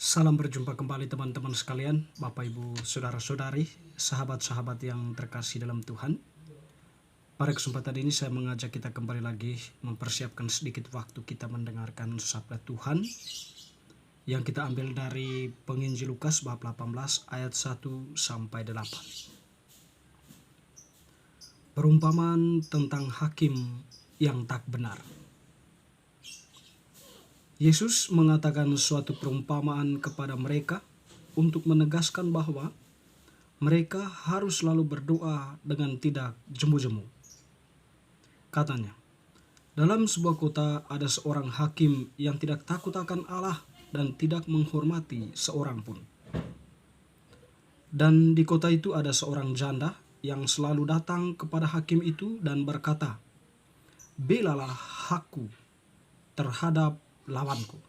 Salam berjumpa kembali teman-teman sekalian, Bapak Ibu, Saudara-saudari, sahabat-sahabat yang terkasih dalam Tuhan. Pada kesempatan ini saya mengajak kita kembali lagi mempersiapkan sedikit waktu kita mendengarkan sabda Tuhan yang kita ambil dari Penginjil Lukas bab 18 ayat 1 sampai 8. Perumpamaan tentang hakim yang tak benar. Yesus mengatakan suatu perumpamaan kepada mereka untuk menegaskan bahwa mereka harus selalu berdoa dengan tidak jemu-jemu. Katanya, dalam sebuah kota ada seorang hakim yang tidak takut akan Allah dan tidak menghormati seorang pun. Dan di kota itu ada seorang janda yang selalu datang kepada hakim itu dan berkata, "Belalah hakku terhadap lawanku."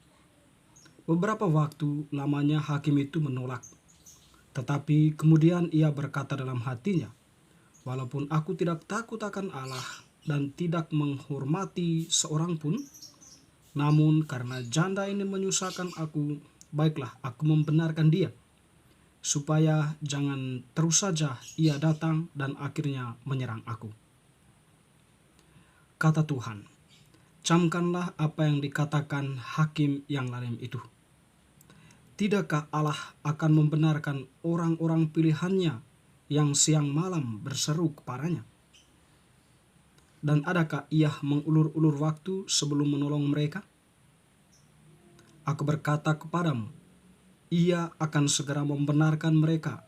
Beberapa waktu lamanya hakim itu menolak. Tetapi kemudian ia berkata dalam hatinya, "Walaupun aku tidak takut akan Allah dan tidak menghormati seorang pun, namun karena janda ini menyusahkan aku, baiklah aku membenarkan dia, supaya jangan terus saja ia datang dan akhirnya menyerang aku." Kata Tuhan, camkanlah apa yang dikatakan hakim yang lain itu. Tidakkah Allah akan membenarkan orang-orang pilihannya yang siang malam berseru kepadanya? Dan adakah ia mengulur-ulur waktu sebelum menolong mereka? Aku berkata kepadamu, ia akan segera membenarkan mereka.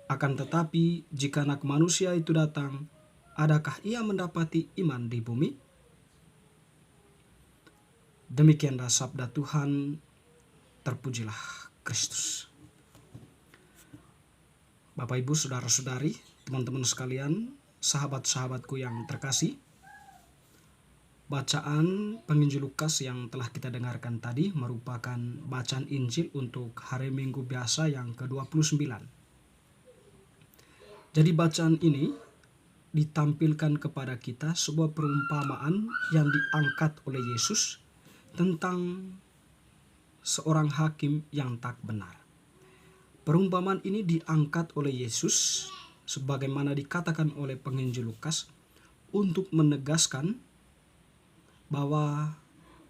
Akan tetapi jika Anak Manusia itu datang, adakah ia mendapati iman di bumi? Demikianlah sabda Tuhan. Terpujilah Kristus. Bapak Ibu, Saudara-saudari, teman-teman sekalian, sahabat-sahabatku yang terkasih, bacaan Penginjil Lukas yang telah kita dengarkan tadi merupakan bacaan Injil untuk hari Minggu biasa yang ke-29. Jadi bacaan ini ditampilkan kepada kita sebuah perumpamaan yang diangkat oleh Yesus tentang seorang hakim yang tak benar. Perumpamaan ini diangkat oleh Yesus sebagaimana dikatakan oleh penginjil Lukas untuk menegaskan bahwa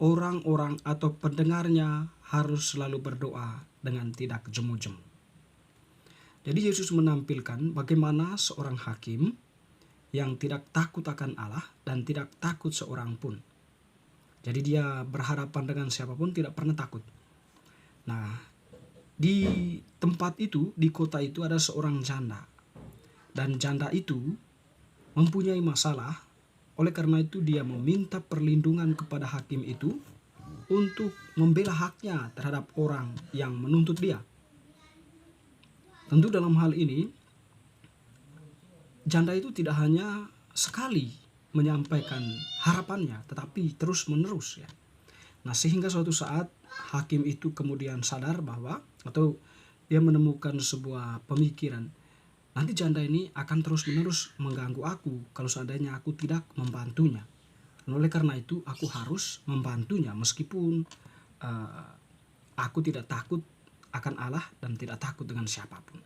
orang-orang atau pendengarnya harus selalu berdoa dengan tidak jemu-jemu. Jadi Yesus menampilkan bagaimana seorang hakim yang tidak takut akan Allah dan tidak takut seorang pun. Jadi dia berhadapan dengan siapapun tidak pernah takut. Nah, di tempat itu, di kota itu ada seorang janda. Dan janda itu mempunyai masalah, oleh karena itu dia meminta perlindungan kepada hakim itu untuk membela haknya terhadap orang yang menuntut dia. Tentu dalam hal ini, janda itu tidak hanya sekali menyampaikan harapannya, tetapi terus-menerus ya. Nah, sehingga suatu saat hakim itu kemudian sadar bahwa atau dia menemukan sebuah pemikiran, nanti janda ini akan terus-menerus mengganggu aku kalau seandainya aku tidak membantunya. Dan oleh karena itu aku harus membantunya meskipun aku tidak takut akan Allah dan tidak takut dengan siapapun.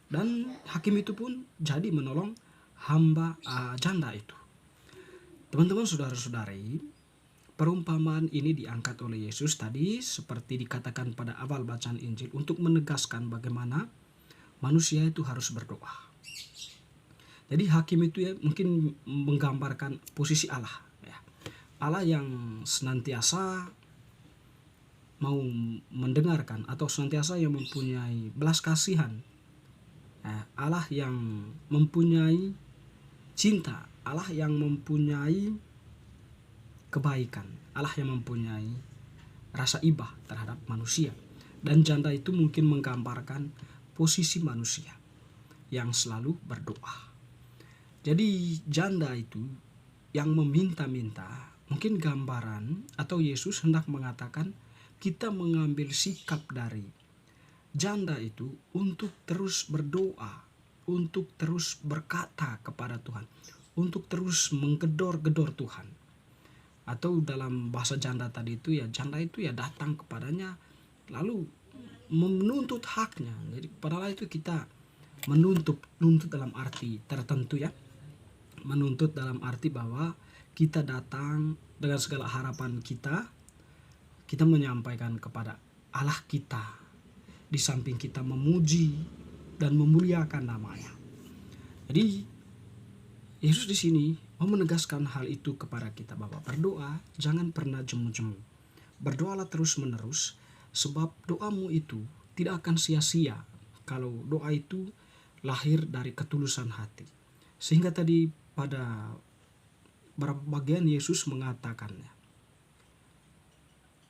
Dan hakim itu pun jadi menolong hamba janda itu. Teman-teman, saudara-saudari, perumpamaan ini diangkat oleh Yesus tadi seperti dikatakan pada awal bacaan Injil untuk menegaskan bagaimana manusia itu harus berdoa. Jadi hakim itu ya mungkin menggambarkan posisi Allah ya. Allah yang senantiasa mau mendengarkan atau senantiasa yang mempunyai belas kasihan. Allah yang mempunyai cinta, Allah yang mempunyai kebaikan, Allah yang mempunyai rasa iba terhadap manusia. Dan janda itu mungkin menggambarkan posisi manusia yang selalu berdoa. Jadi janda itu yang meminta-minta, mungkin gambaran atau Yesus hendak mengatakan kita mengambil sikap dari janda itu untuk terus berdoa, untuk terus berkata kepada Tuhan, untuk terus menggedor-gedor Tuhan. Atau dalam bahasa janda tadi itu ya, janda itu ya datang kepadanya lalu menuntut haknya. Jadi pada Allah itu kita menuntut dalam arti tertentu ya. Menuntut dalam arti bahwa kita datang dengan segala harapan kita menyampaikan kepada Allah kita, di samping kita memuji dan memuliakan namanya. Jadi Yesus di sini mau menegaskan hal itu kepada kita, bahwa berdoa jangan pernah jemu-jemu. Berdoalah terus-menerus, sebab doamu itu tidak akan sia-sia kalau doa itu lahir dari ketulusan hati. Sehingga tadi pada beberapa bagian Yesus mengatakannya,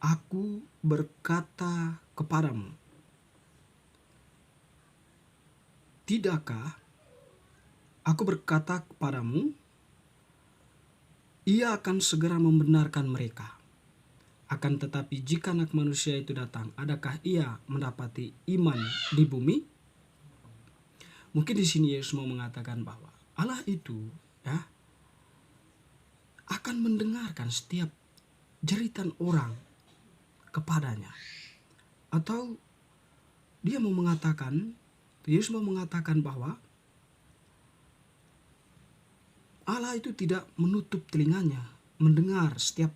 aku berkata kepadamu, tidakkah aku berkata kepadamu, ia akan segera membenarkan mereka. Akan tetapi jika Anak Manusia itu datang, adakah ia mendapati iman di bumi? Mungkin di sini Yesus mau mengatakan bahwa Allah itu ya akan mendengarkan setiap jeritan orang kepadanya. Atau dia mau mengatakan, Yesus mau mengatakan bahwa Allah itu tidak menutup telinganya mendengar setiap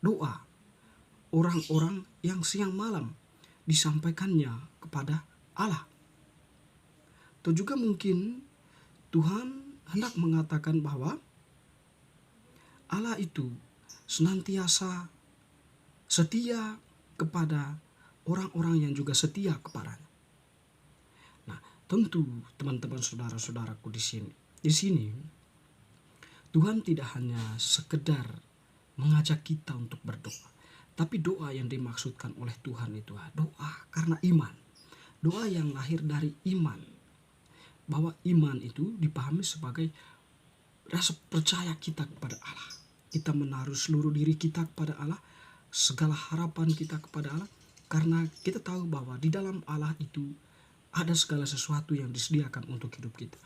doa orang-orang yang siang malam disampaikannya kepada Allah. Atau juga mungkin Tuhan hendak mengatakan bahwa Allah itu senantiasa setia kepada orang-orang yang juga setia kepadanya. Nah, tentu teman-teman saudara-saudaraku di sini Tuhan tidak hanya sekedar mengajak kita untuk berdoa, tapi doa yang dimaksudkan oleh Tuhan itu doa karena iman. Doa yang lahir dari iman. Bahwa iman itu dipahami sebagai rasa percaya kita kepada Allah. Kita menaruh seluruh diri kita kepada Allah, segala harapan kita kepada Allah, karena kita tahu bahwa di dalam Allah itu ada segala sesuatu yang disediakan untuk hidup kita.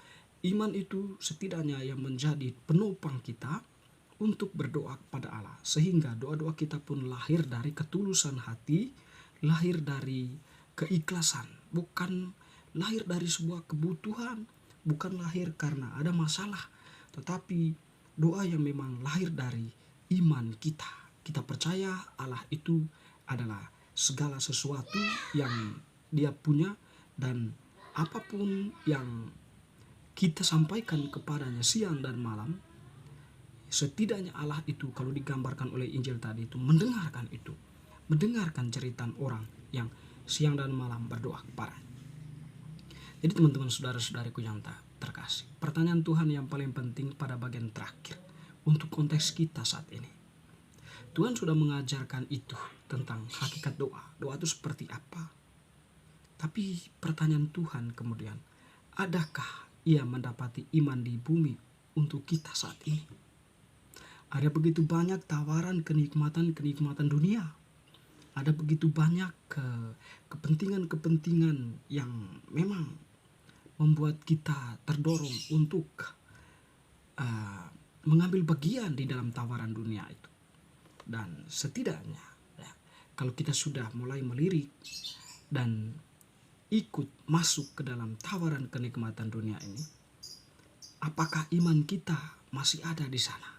Iman itu setidaknya yang menjadi penopang kita untuk berdoa kepada Allah, sehingga doa-doa kita pun lahir dari ketulusan hati, lahir dari keikhlasan, bukan lahir dari sebuah kebutuhan, bukan lahir karena ada masalah, tetapi doa yang memang lahir dari iman kita. Kita percaya Allah itu adalah segala sesuatu yang Dia punya, dan apapun yang kita sampaikan kepadanya siang dan malam, setidaknya Allah itu kalau digambarkan oleh Injil tadi itu mendengarkan itu. Mendengarkan jeritan orang yang siang dan malam berdoa kepada. Jadi teman-teman saudara-saudariku yang terkasih, pertanyaan Tuhan yang paling penting pada bagian terakhir untuk konteks kita saat ini. Tuhan sudah mengajarkan itu tentang hakikat doa. Doa itu seperti apa? Tapi pertanyaan Tuhan kemudian, adakah ia mendapati iman di bumi untuk kita saat ini? Ada begitu banyak tawaran kenikmatan dunia. Ada begitu banyak kepentingan-kepentingan yang memang membuat kita terdorong untuk mengambil bagian di dalam tawaran dunia itu. Dan setidaknya ya, kalau kita sudah mulai melirik dan ikut masuk ke dalam tawaran kenikmatan dunia ini, apakah iman kita masih ada di sana?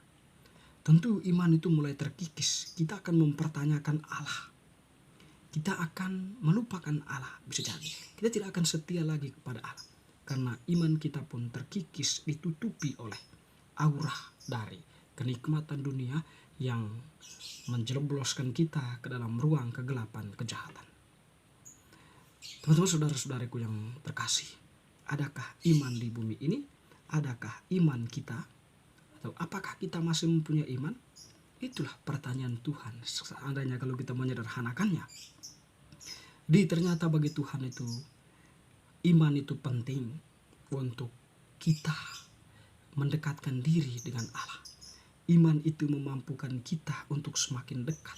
Tentu iman itu mulai terkikis. Kita akan mempertanyakan Allah. Kita akan melupakan Allah, bisa jadi. Kita tidak akan setia lagi kepada Allah. Karena iman kita pun terkikis, ditutupi oleh aura dari kenikmatan dunia yang menjebloskan kita ke dalam ruang kegelapan kejahatan. Teman-teman saudara-saudariku yang terkasih, adakah iman di bumi ini? Adakah iman kita? Atau apakah kita masih mempunyai iman? Itulah pertanyaan Tuhan. Seandainya kalau kita menyederhanakannya. Ternyata bagi Tuhan itu, iman itu penting untuk kita mendekatkan diri dengan Allah. Iman itu memampukan kita untuk semakin dekat.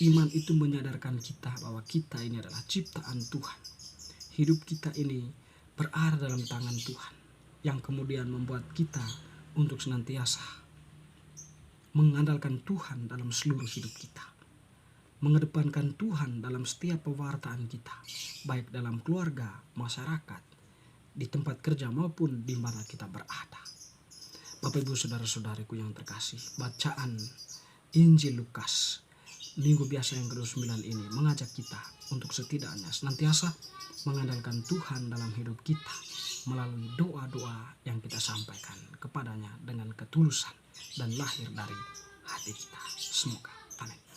Iman itu menyadarkan kita bahwa kita ini adalah ciptaan Tuhan. Hidup kita ini berada dalam tangan Tuhan, yang kemudian membuat kita untuk senantiasa mengandalkan Tuhan dalam seluruh hidup kita. Mengedepankan Tuhan dalam setiap pewartaan kita. baik dalam keluarga, masyarakat, di tempat kerja maupun di mana kita berada. Bapak Ibu saudara-saudariku yang terkasih, bacaan Injil Lukas minggu biasa yang ke-9 ini mengajak kita untuk setidaknya senantiasa mengandalkan Tuhan dalam hidup kita melalui doa-doa yang kita sampaikan kepadanya dengan ketulusan dan lahir dari hati kita. Semoga. Amin.